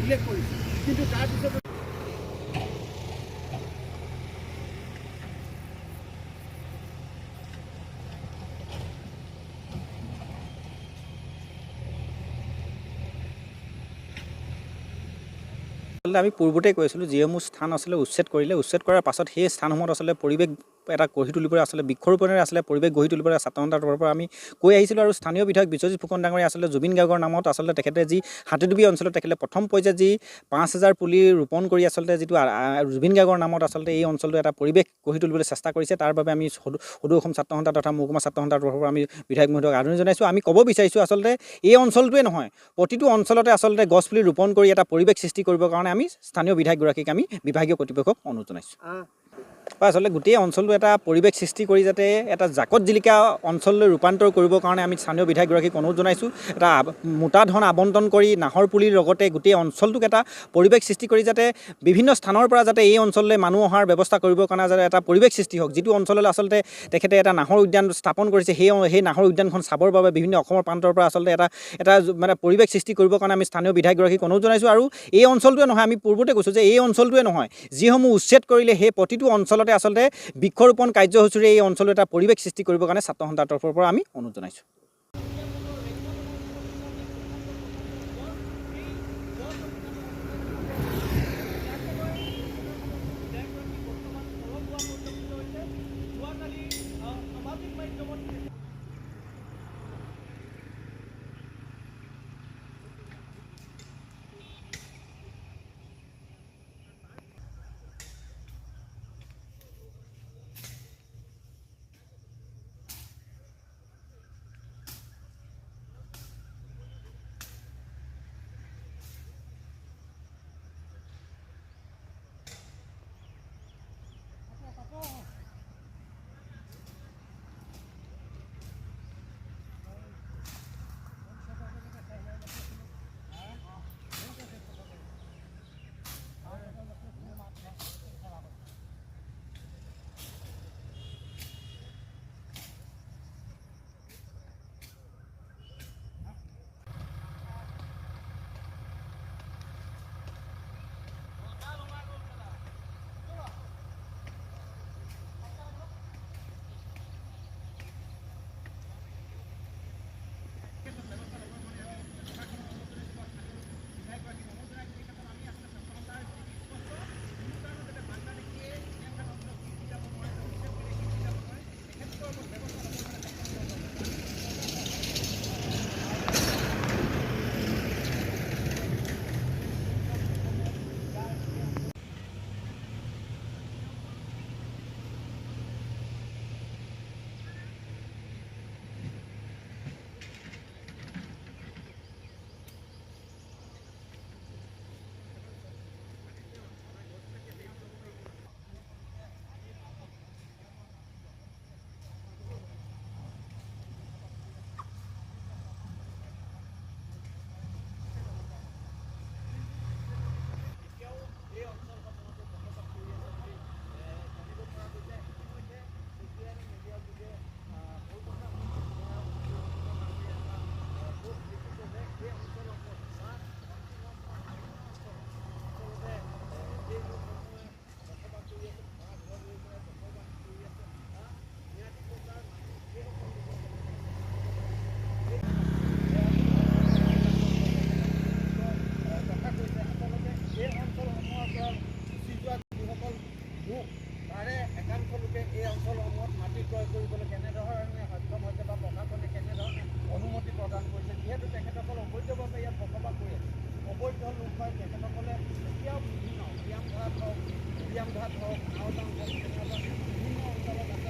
উল্লেখ কৰিছে। কিন্তু তাৰপিছত আমি পূৰ্বতে কৈছিলোঁ যিসমূহ স্থান আছিলে উচ্ছেদ কৰিলে, উচ্ছেদ কৰাৰ পাছত সেই স্থানসমূহত আচলতে পৰিৱেশ এটা গঢ়ি তুলিবলৈ আচলতে বৃক্ষৰোপণেৰে আচলতে পৰিৱেশ গঢ়ি তুলিবলৈ ছাত্ৰ সন্থাৰ তৰফৰ পৰা আমি কৈ আহিছিলোঁ। আৰু স্থানীয় বিধায়ক বিশ্বজিৎ ফুকন ডাঙৰীয়া আচলতে জুবিন গাৰ্গৰ নামত আচলতে তেখেতে যি হাতীডুবি অঞ্চলত তেখেতে প্ৰথম পৰ্যায়ত যি 5,000 পুলি ৰোপণ কৰি আচলতে যিটো জুবিন গাৰ্গৰ নামত আচলতে এই অঞ্চলটো এটা পৰিৱেশ গঢ়ি তুলিবলৈ চেষ্টা কৰিছে। তাৰ বাবে আমি সদৌ অসম ছাত্ৰ সন্থা তথা মহকুমা ছাত্ৰ সন্থাৰ তৰফৰ পৰা আমি বিধায়ক মহোদয়ক আদৰণি জনাইছোঁ। আমি ক'ব বিচাৰিছোঁ আচলতে এই অঞ্চলটোৱে নহয়, প্ৰতিটো অঞ্চলতে আচলতে গছ পুলি ৰোপণ কৰি এটা পৰিৱেশ সৃষ্টি কৰিবৰ কাৰণে আমি স্থানীয় বিধায়কগৰাকীক আমি বিভাগীয় কৰ্তৃপক্ষক অনুৰোধ জনাইছোঁ। আচলতে গোটেই অঞ্চলটো এটা পৰিৱেশ সৃষ্টি কৰি যাতে এটা জাকত জিলিকা অঞ্চললৈ ৰূপান্তৰ কৰিবৰ কাৰণে আমি স্থানীয় বিধায়কগৰাকীক অনুৰোধ জনাইছোঁ। এটা মোটা ধন আবণ্টন কৰি নাহৰ পুলিৰ লগতে গোটেই অঞ্চলটোক এটা পৰিৱেশ সৃষ্টি কৰি যাতে বিভিন্ন স্থানৰ পৰা যাতে এই অঞ্চললৈ মানুহ অহাৰ ব্যৱস্থা কৰিবৰ কাৰণে যাতে এটা পৰিৱেশ সৃষ্টি হওক। যিটো অঞ্চললৈ আচলতে তেখেতে এটা নাহৰ উদ্যান স্থাপন কৰিছে, সেই নাহৰ উদ্যানখন চাবৰ বাবে বিভিন্ন অসমৰ প্ৰান্তৰ পৰা আচলতে এটা মানে পৰিৱেশ সৃষ্টি কৰিবৰ কাৰণে আমি স্থানীয় বিধায়কগৰাকীক অনুৰোধ জনাইছোঁ। আৰু এই অঞ্চলটোৱে নহয়, আমি পূৰ্বতে কৈছোঁ যে এই অঞ্চলটোৱে নহয়, যিসমূহ উচ্ছেদ কৰিলে সেই প্ৰতিটো অঞ্চলতে আচলতে বৃক্ষৰোপণ কাৰ্যসূচীৰে এই অঞ্চলত এটা পৰিৱেশ সৃষ্টি কৰিবৰ কাৰণে ছাত্ৰ সন্থাৰ তৰফৰ পৰা আমি অনুৰোধ জনাইছোঁ। এই অঞ্চলসমূহত মাটি ক্ৰয় কৰিবলৈ কেনেধৰণে সক্ষম হৈছে বা প্ৰশাসনে কেনেধৰণে অনুমতি প্ৰদান কৰিছে, যিহেতু তেখেতসকল অবৈধভাৱে ইয়াত বসবাস কৰি আছে। অবৈধ লোক হয় তেখেতসকলে এতিয়াও বিভিন্ন উৰিয়ামঘাট হওক নাওদাং হওক, বিভিন্ন অঞ্চলত